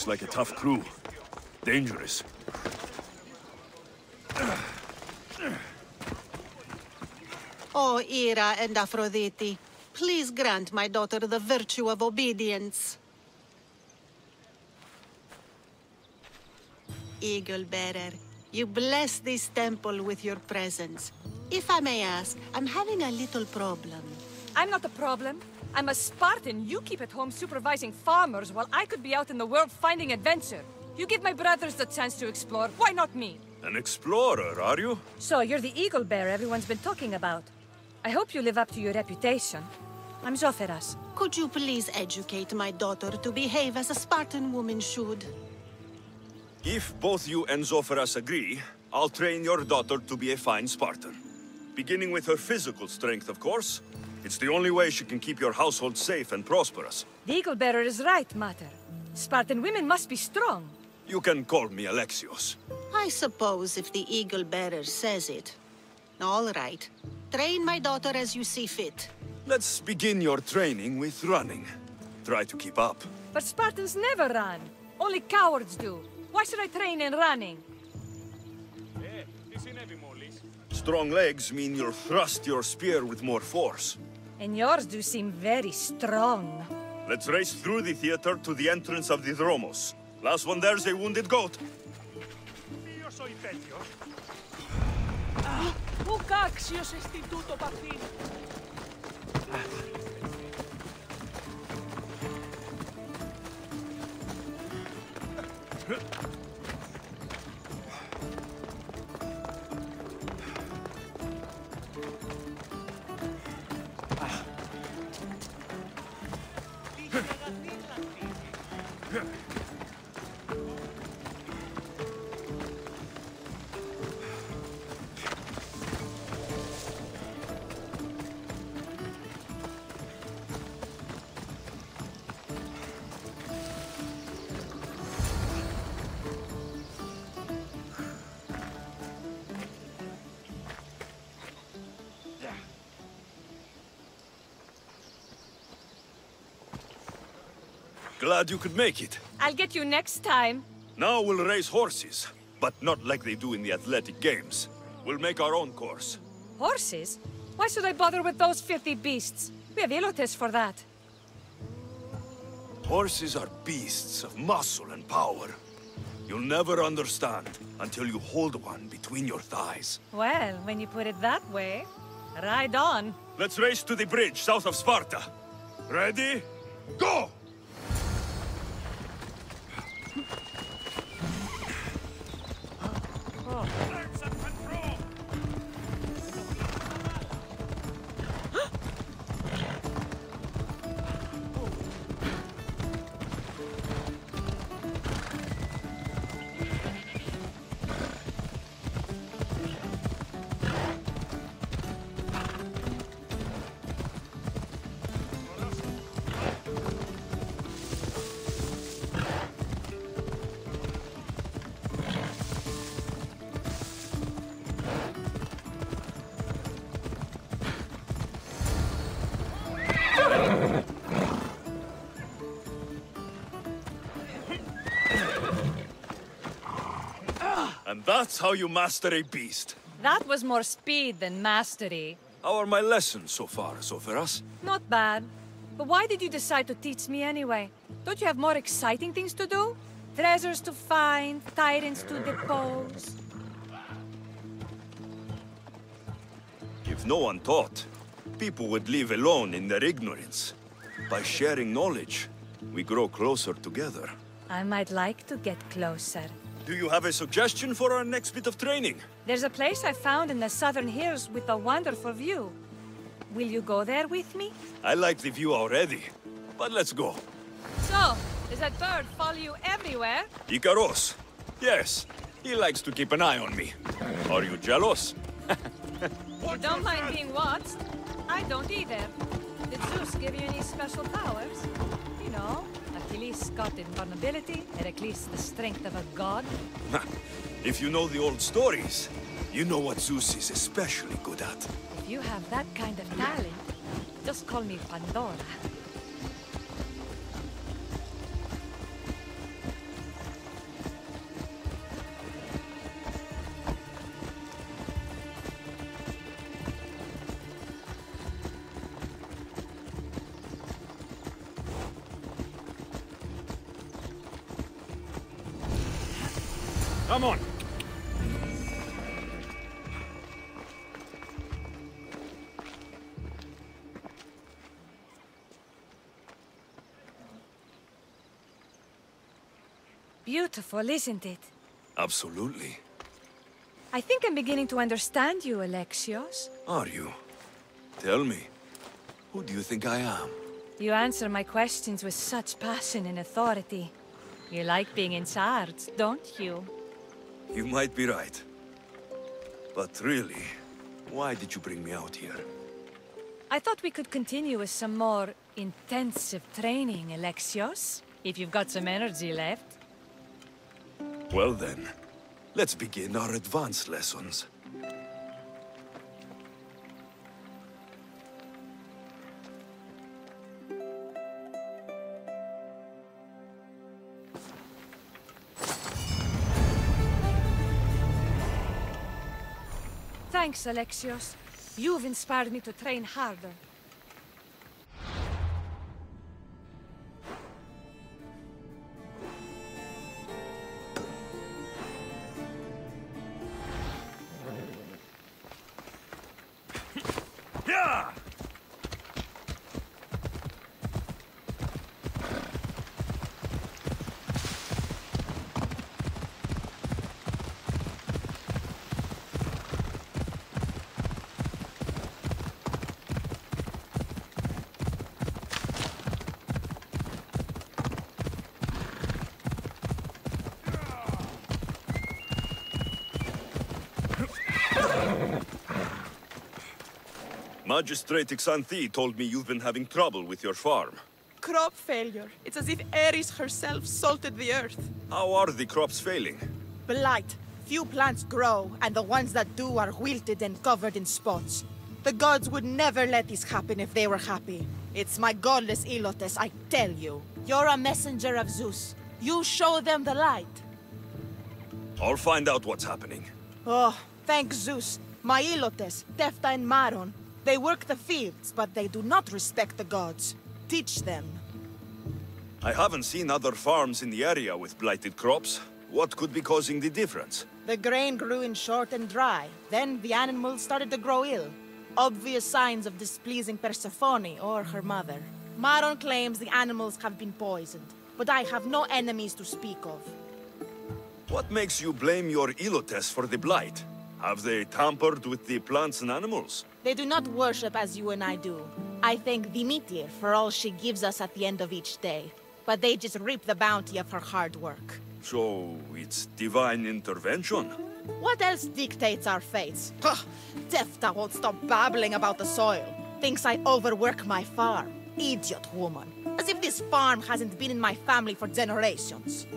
like a tough crew. Dangerous. Oh, Ira and Aphrodite, please grant my daughter the virtue of obedience. Eagle Bearer, you bless this temple with your presence. If I may ask, I'm having a little problem. I'm not the problem. I'm a Spartan. You keep at home supervising farmers while I could be out in the world finding adventure. You give my brothers the chance to explore. Why not me? An explorer, are you? So, you're the eagle bearer everyone's been talking about. I hope you live up to your reputation. I'm Zoferas. Could you please educate my daughter to behave as a Spartan woman should? If both you and Zoferas agree, I'll train your daughter to be a fine Spartan. Beginning with her physical strength, of course. It's the only way she can keep your household safe and prosperous. The eagle bearer is right, Mater. Spartan women must be strong. You can call me Alexios. I suppose if the Eagle Bearer says it. All right. Train my daughter as you see fit. Let's begin your training with running. Try to keep up. But Spartans never run. Only cowards do. Why should I train in running? Strong legs mean you'll thrust your spear with more force. And yours do seem very strong. Let's race through the theater to the entrance of the Dromos. Last one there's a wounded goat. Πού κάξιος εστί τούτο παθήν. Glad you could make it. I'll get you next time. Now we'll race horses, but not like they do in the athletic games. We'll make our own course. Horses? Why should I bother with those filthy beasts? We have Elotes for that. Horses are beasts of muscle and power. You'll never understand until you hold one between your thighs. Well, when you put it that way, ride on. Let's race to the bridge south of Sparta. Ready? Go! And that's how you master a beast. That was more speed than mastery. How are my lessons so far, Zoferas? Not bad. But why did you decide to teach me anyway? Don't you have more exciting things to do? Treasures to find, tyrants to depose. If no one taught, people would live alone in their ignorance. By sharing knowledge, we grow closer together. I might like to get closer. Do you have a suggestion for our next bit of training? There's a place I found in the southern hills with a wonderful view. Will you go there with me? I like the view already, but let's go. So, does that bird follow you everywhere? Icaros. Yes, he likes to keep an eye on me. Are you jealous? You don't mind being watched? I don't either. Did Zeus give you any special powers? You know, Achilles got invulnerability, Heracles the strength of a god. If you know the old stories, you know what Zeus is especially good at. If you have that kind of talent, just call me Pandora. Come on. Beautiful, isn't it? Absolutely. I think I'm beginning to understand you, Alexios. Are you? Tell me, who do you think I am? You answer my questions with such passion and authority. You like being in charge, don't you? You might be right. But really, why did you bring me out here? I thought we could continue with some more intensive training, Alexios. If you've got some energy left. Well then, let's begin our advanced lessons. Thanks, Alexios. You've inspired me to train harder. Yeah! Magistrate Xanthi told me you've been having trouble with your farm. Crop failure. It's as if Ares herself salted the earth. How are the crops failing? Blight. Few plants grow, and the ones that do are wilted and covered in spots. The gods would never let this happen if they were happy. It's my godless Ilotes, I tell you. You're a messenger of Zeus. You show them the light. I'll find out what's happening. Oh, thank Zeus. My Ilotes, Tefta and Maron. They work the fields, but they do not respect the gods. Teach them. I haven't seen other farms in the area with blighted crops. What could be causing the difference? The grain grew in short and dry. Then the animals started to grow ill. Obvious signs of displeasing Persephone or her mother. Maron claims the animals have been poisoned, but I have no enemies to speak of. What makes you blame your Ilotes for the blight? Have they tampered with the plants and animals? They do not worship as you and I do. I thank Demeter for all she gives us at the end of each day. But they just reap the bounty of her hard work. So, it's divine intervention? What else dictates our fates? Ugh, Tefta won't stop babbling about the soil. Thinks I overwork my farm. Idiot woman. As if this farm hasn't been in my family for generations.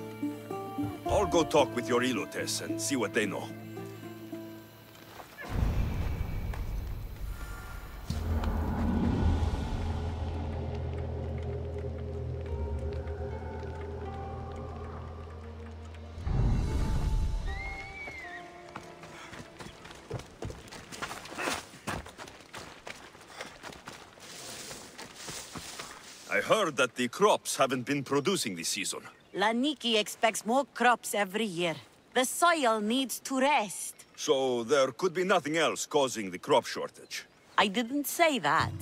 I'll go talk with your Ilotes and see what they know. I heard that the crops haven't been producing this season. Laniki expects more crops every year. The soil needs to rest. So there could be nothing else causing the crop shortage. I didn't say that.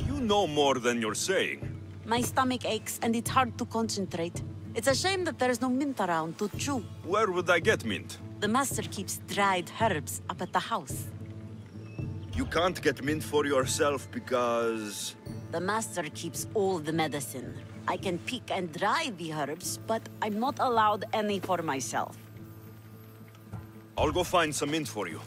You know more than you're saying. My stomach aches and it's hard to concentrate. It's a shame that there's no mint around to chew. Where would I get mint? The master keeps dried herbs up at the house. You can't get mint for yourself because... The master keeps all the medicine. I can pick and dry the herbs, but I'm not allowed any for myself. I'll go find some mint for you.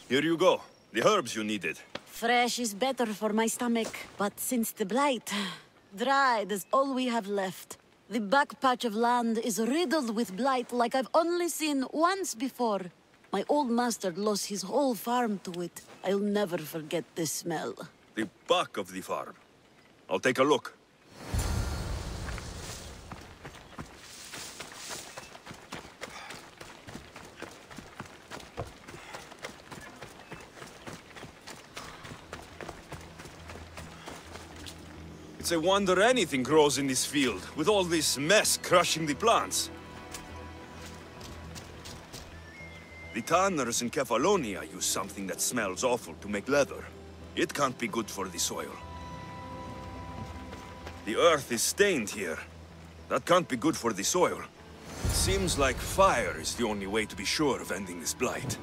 Here you go. The herbs you needed. Fresh is better for my stomach, but since the blight, dried is all we have left. The back patch of land is riddled with blight like I've only seen once before. My old master lost his whole farm to it. I'll never forget this smell. The back of the farm. I'll take a look. It's a wonder anything grows in this field, with all this mess crushing the plants. The tanners in Kefalonia use something that smells awful to make leather. It can't be good for the soil. The earth is stained here. That can't be good for the soil. It seems like fire is the only way to be sure of ending this blight.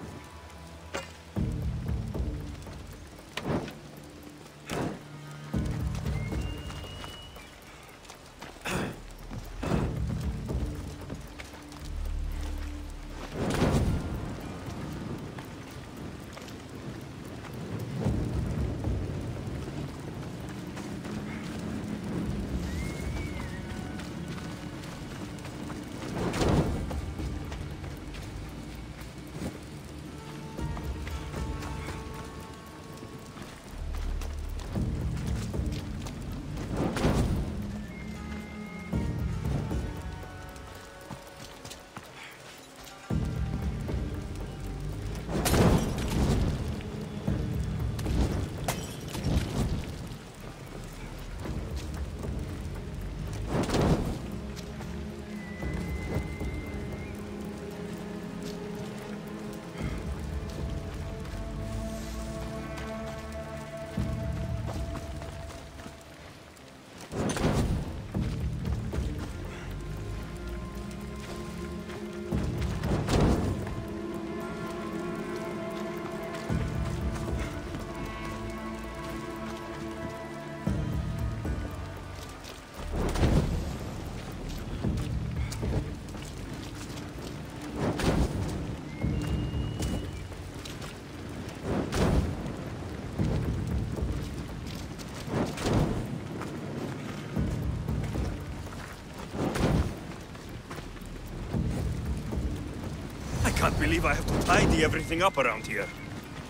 I can't believe I have to tidy everything up around here.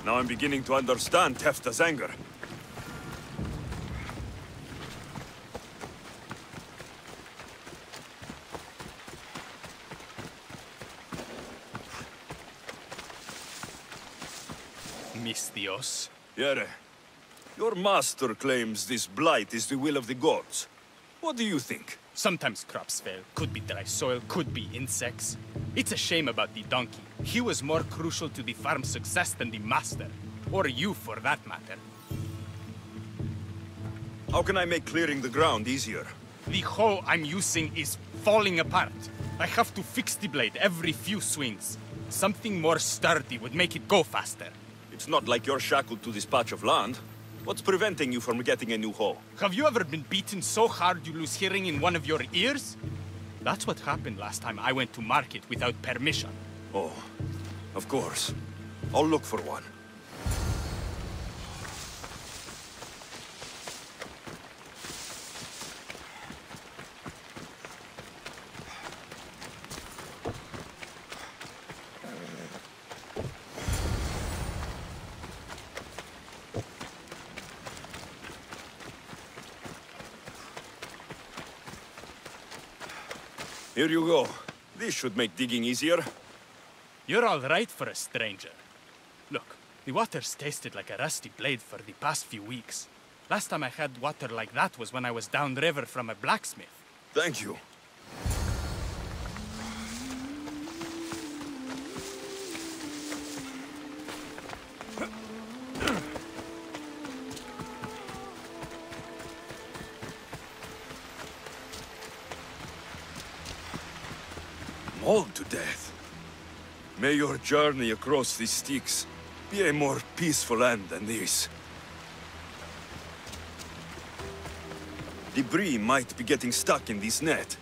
Now I'm beginning to understand Tefta's anger. Mis Dios. Yere, your master claims this blight is the will of the gods. What do you think? Sometimes crops fail. Could be dry soil, could be insects. It's a shame about the donkey. He was more crucial to the farm's success than the master. Or you, for that matter. How can I make clearing the ground easier? The hoe I'm using is falling apart. I have to fix the blade every few swings. Something more sturdy would make it go faster. It's not like you're shackled to this patch of land. What's preventing you from getting a new hoe? Have you ever been beaten so hard you lose hearing in one of your ears? That's what happened last time I went to market without permission. Oh, of course. I'll look for one. Here you go. This should make digging easier. You're all right for a stranger. Look, the water's tasted like a rusty blade for the past few weeks. Last time I had water like that was when I was downriver from a blacksmith. Thank you. Mauled to death. May your journey across the Styx be a more peaceful end than this. Debris might be getting stuck in this net.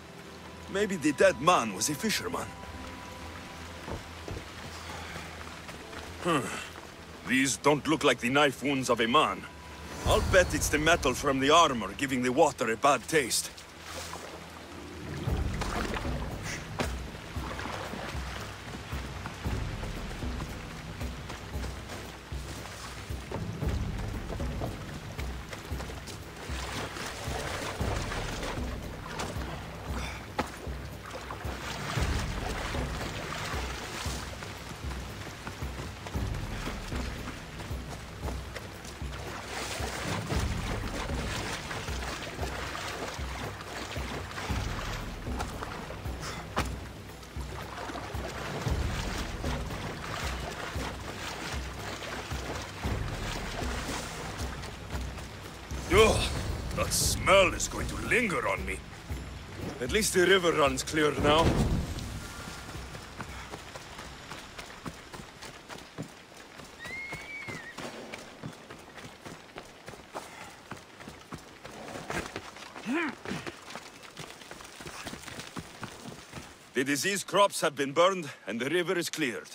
Maybe the dead man was a fisherman. These don't look like the knife wounds of a man. I'll bet it's the metal from the armor giving the water a bad taste. smell is going to linger on me. At least the river runs clear now. The diseased crops have been burned, and the river is cleared.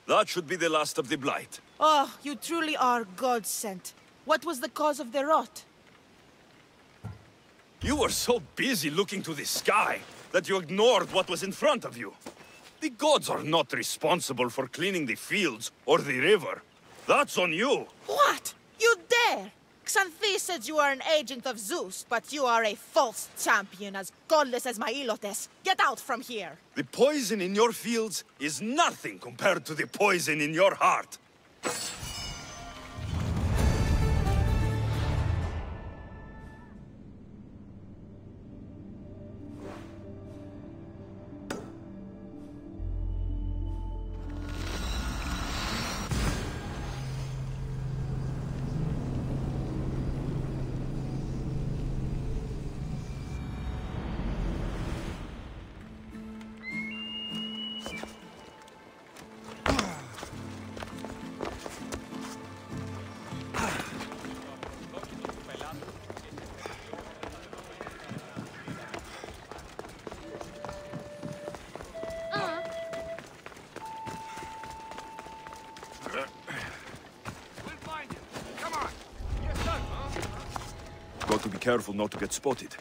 That should be the last of the blight. Oh, you truly are God-sent. What was the cause of the rot? You were so busy looking to the sky that you ignored what was in front of you. The gods are not responsible for cleaning the fields or the river. That's on you. What? You dare? Xanthi says you are an agent of Zeus, but you are a false champion as godless as my Ilotes. Get out from here! The poison in your fields is nothing compared to the poison in your heart. Got to be careful not to get spotted.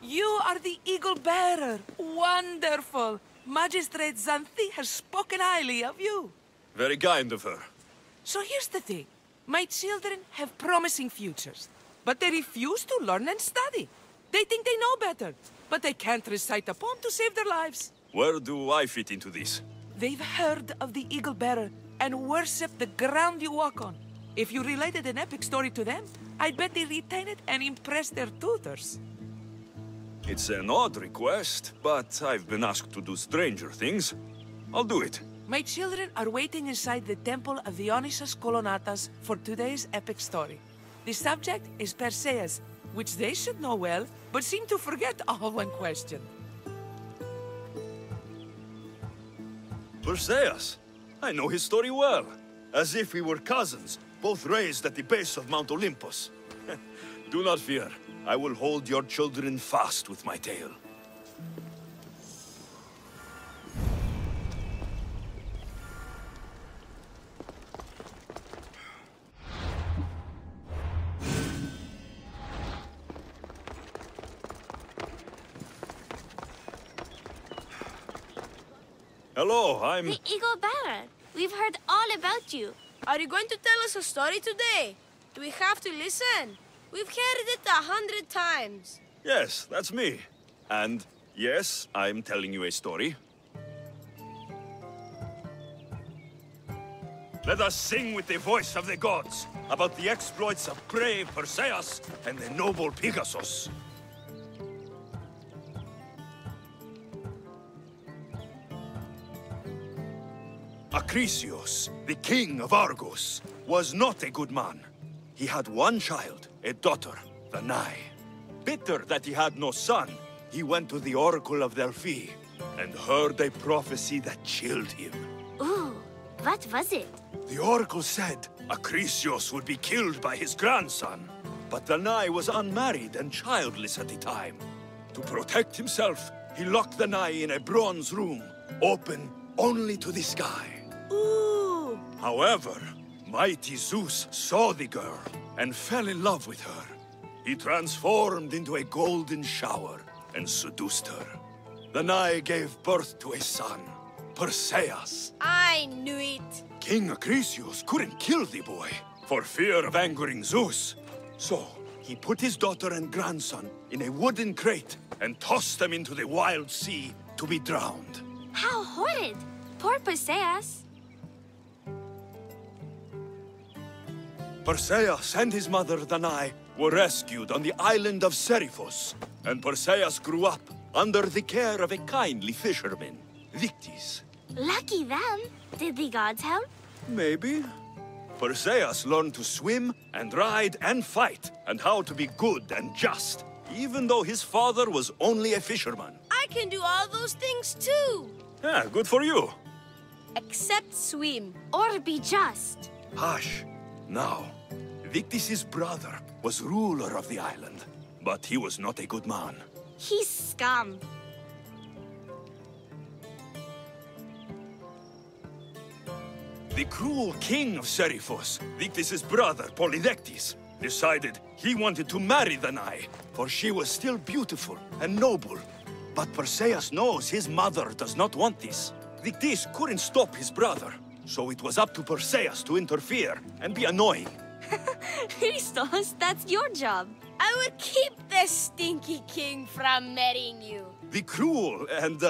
You are the Eagle Bearer. Wonderful. Magistrate Xanthi has spoken highly of you. Very kind of her. So here's the thing. My children have promising futures, but they refuse to learn and study. They think they know better, but they can't recite a poem to save their lives. Where do I fit into this? They've heard of the Eagle Bearer and worship the ground you walk on. If you related an epic story to them, I bet they retain it and impress their tutors. It's an odd request, but I've been asked to do stranger things. I'll do it. My children are waiting inside the temple of Dionysus Kolonatas for today's epic story. The subject is Perseus, which they should know well, but seem to forget all when questioned. Perseus? I know his story well. As if we were cousins, both raised at the base of Mount Olympus. Do not fear. I will hold your children fast with my tail. Hello, I'm... The Eagle Bearer. We've heard all about you. Are you going to tell us a story today? Do we have to listen? We've heard it 100 times. Yes, that's me. And yes, I'm telling you a story. Let us sing with the voice of the gods about the exploits of brave Perseus and the noble Pegasus. Acrisius, the king of Argos, was not a good man. He had one child, a daughter, Danae. Bitter that he had no son, he went to the oracle of Delphi and heard a prophecy that chilled him. Ooh, what was it? The oracle said Acrisius would be killed by his grandson, but Danae was unmarried and childless at the time. To protect himself, he locked Danae in a bronze room, open only to the sky. Ooh! However, mighty Zeus saw the girl and fell in love with her. He transformed into a golden shower and seduced her. Danae gave birth to a son, Perseus. I knew it. King Acrisius couldn't kill the boy for fear of angering Zeus. So, he put his daughter and grandson in a wooden crate and tossed them into the wild sea to be drowned. How horrid! Poor Perseus. Perseus and his mother Danae were rescued on the island of Seriphos, and Perseus grew up under the care of a kindly fisherman, Victis. Lucky them. Did the gods help? Maybe. Perseus learned to swim and ride and fight, and how to be good and just, even though his father was only a fisherman. I can do all those things too. Yeah, good for you. Except swim. Or be just. Hush. Now, Victis' brother was ruler of the island, but he was not a good man. He's scum. The cruel king of Seriphos, Victis' brother, Polydectes, decided he wanted to marry Danae, for she was still beautiful and noble. But Perseus knows his mother does not want this. Victis couldn't stop his brother, so it was up to Perseus to interfere and be annoying. Christos, that's your job. I would keep the stinky king from marrying you. The cruel and,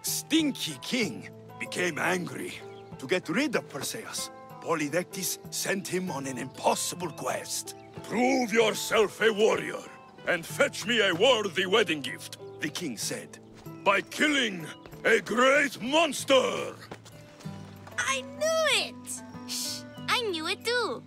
stinky king became angry. To get rid of Perseus, Polydectes sent him on an impossible quest. Prove yourself a warrior, and fetch me a worthy wedding gift, the king said, by killing a great monster! I knew it! Shh, I knew it too.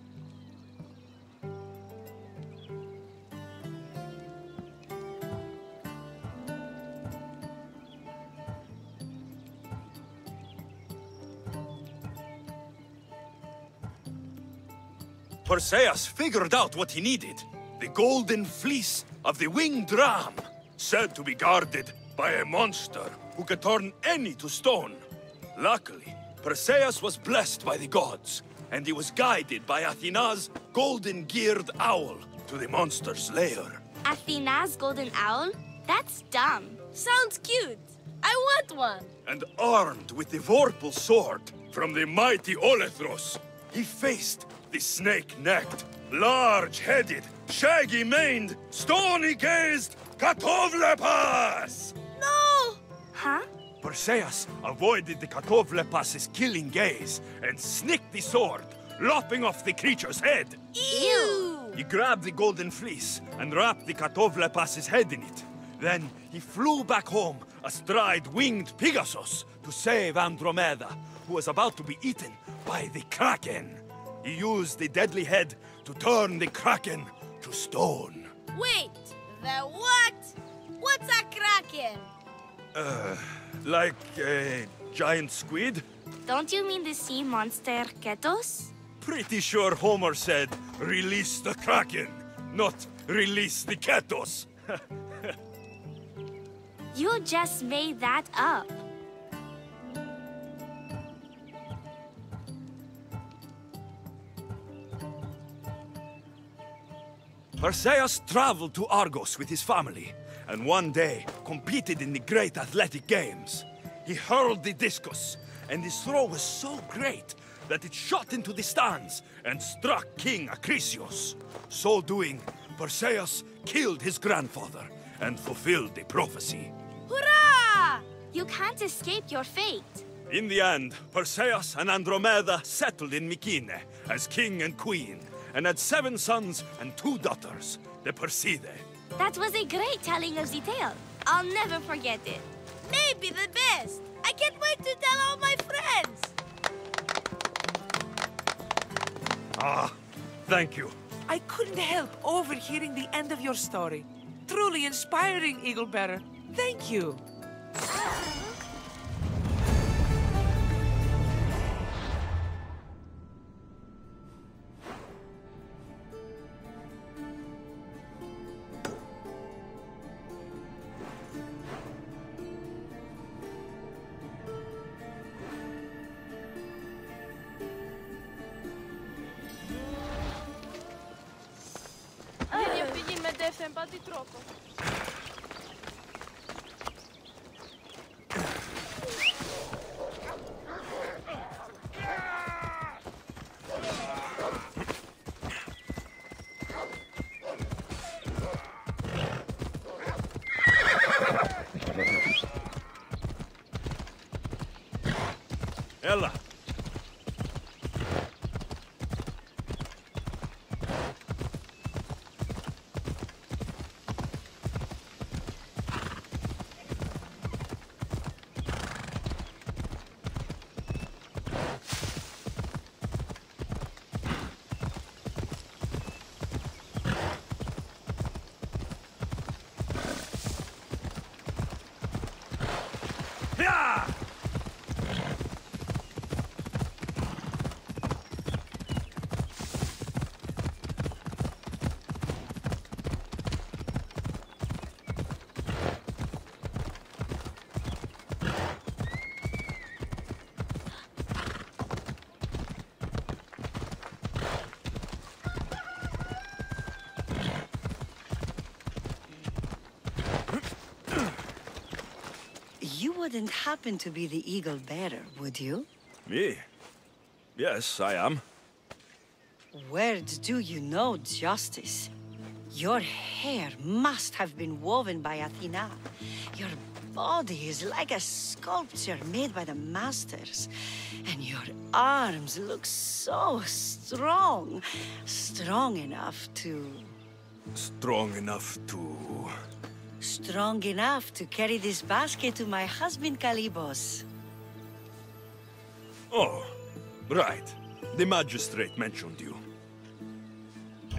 Perseus figured out what he needed. The golden fleece of the winged ram, said to be guarded by a monster who could turn any to stone. Luckily, Perseus was blessed by the gods, and he was guided by Athena's golden-geared owl to the monster's lair. Athena's golden owl? That's dumb. Sounds cute. I want one. And armed with the vorpal sword from the mighty Olethros, he faced the snake-necked, large-headed, shaggy-maned, stony-gazed Katovlepas! No! Huh? Perseus avoided the Katovlepas's killing gaze and snicked the sword, lopping off the creature's head. Ew! He grabbed the golden fleece and wrapped the Katovlepas's head in it. Then he flew back home astride winged Pegasus to save Andromeda, who was about to be eaten by the Kraken. He used the deadly head to turn the Kraken to stone. Wait, the what? What's a kraken? Like a giant squid? Don't you mean the sea monster Ketos? Pretty sure Homer said, release the Kraken, not release the Ketos. You just made that up. Perseus traveled to Argos with his family, and one day competed in the great athletic games. He hurled the discus, and his throw was so great that it shot into the stands and struck King Acrisius. So doing, Perseus killed his grandfather and fulfilled the prophecy. Hurrah! You can't escape your fate. In the end, Perseus and Andromeda settled in Mycenae as king and queen, and had 7 sons and 2 daughters, the Perseidae. That was a great telling of the tale. I'll never forget it. Maybe the best. I can't wait to tell all my friends. Ah, thank you. I couldn't help overhearing the end of your story. Truly inspiring, Eaglebearer. Thank you. Empati troppo. Ella. wouldn't happen to be the eagle bearer, would you? Me? Yes, I am. Words do you know, Justice? Your hair must have been woven by Athena. Your body is like a sculpture made by the masters. And your arms look so strong. Strong enough to... Strong enough to... Strong enough to carry this basket to my husband Kalibos. Oh, right. The magistrate mentioned you.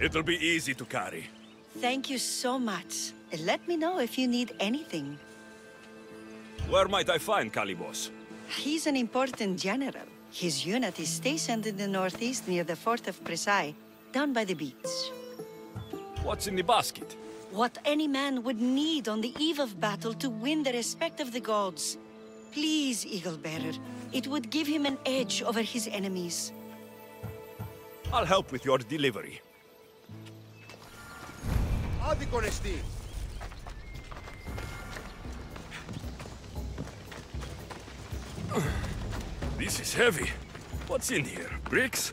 It'll be easy to carry. Thank you so much. Let me know if you need anything. Where might I find Kalibos? He's an important general. His unit is stationed in the northeast near the fort of Presai, down by the beach. What's in the basket? What any man would need on the eve of battle to win the respect of the gods. Please, Eagle Bearer. It would give him an edge over his enemies. I'll help with your delivery. This is heavy. What's in here? Bricks?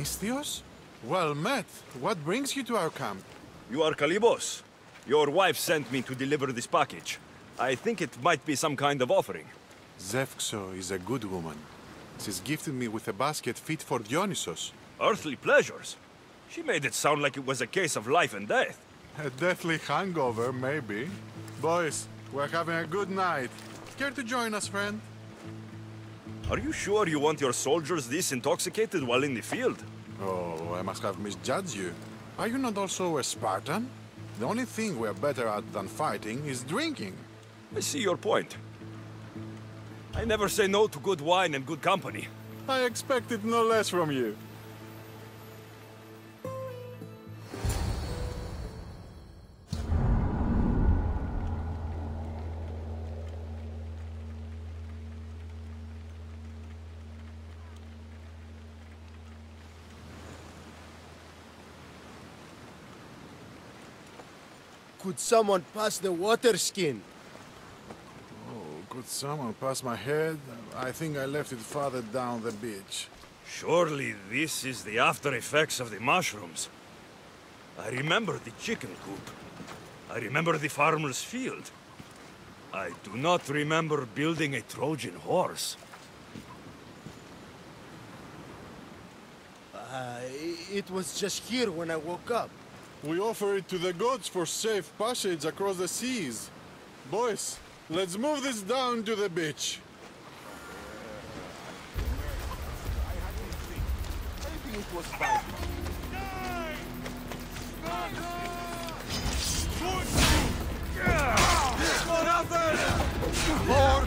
Misthios? Well met. What brings you to our camp? You are Kalibos. Your wife sent me to deliver this package. I think it might be some kind of offering. Zevxo is a good woman. She's gifted me with a basket fit for Dionysos. Earthly pleasures? She made it sound like it was a case of life and death. A deathly hangover, maybe. Boys, we're having a good night. Care to join us, friend? Are you sure you want your soldiers this intoxicated while in the field? Oh, I must have misjudged you. Are you not also a Spartan? The only thing we're better at than fighting is drinking. I see your point. I never say no to good wine and good company. I expected no less from you. Could someone pass the water skin? Oh, could someone pass my head? I think I left it farther down the beach. Surely this is the after effects of the mushrooms. I remember the chicken coop. I remember the farmer's field. I do not remember building a Trojan horse. It was just here when I woke up. We offer it to the gods for safe passage across the seas. Boys, let's move this down to the beach. Maybe it was by... More!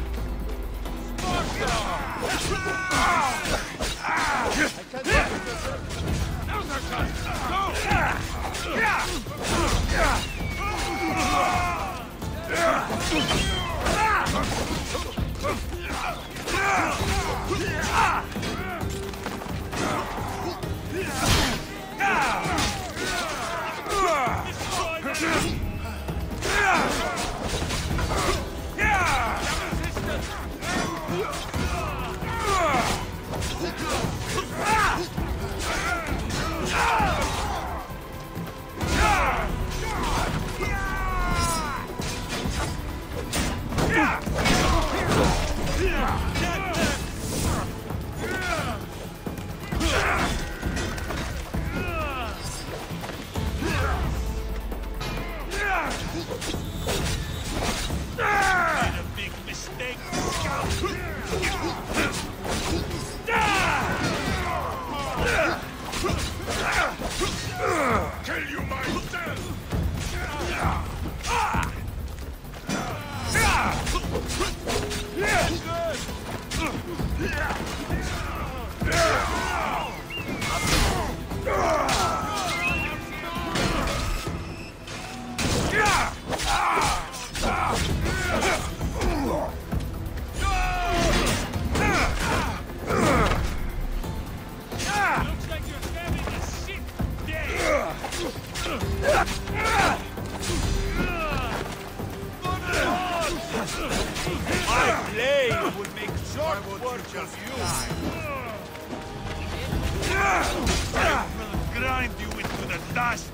Grind you into the dust!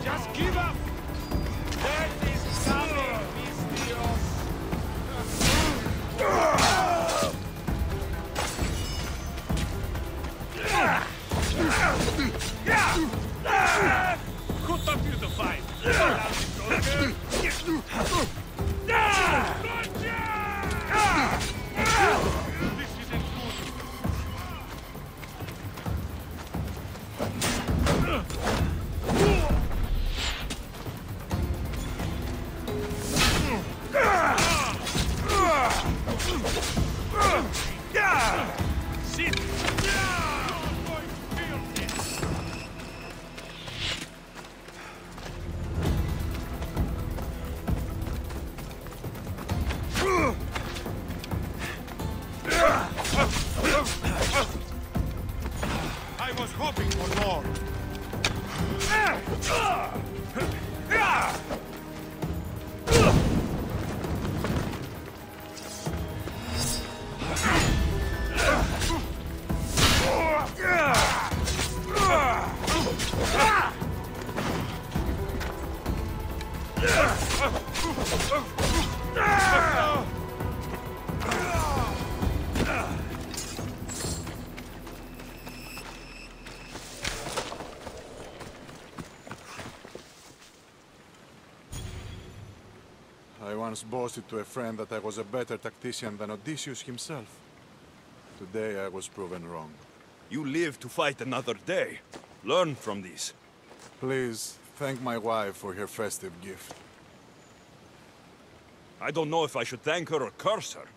Just give up! Death is coming, Mistios! Put up you to fight! I was hoping for more. I once boasted to a friend that I was a better tactician than Odysseus himself. Today I was proven wrong. You live to fight another day. Learn from these. Please, thank my wife for her festive gift. I don't know if I should thank her or curse her.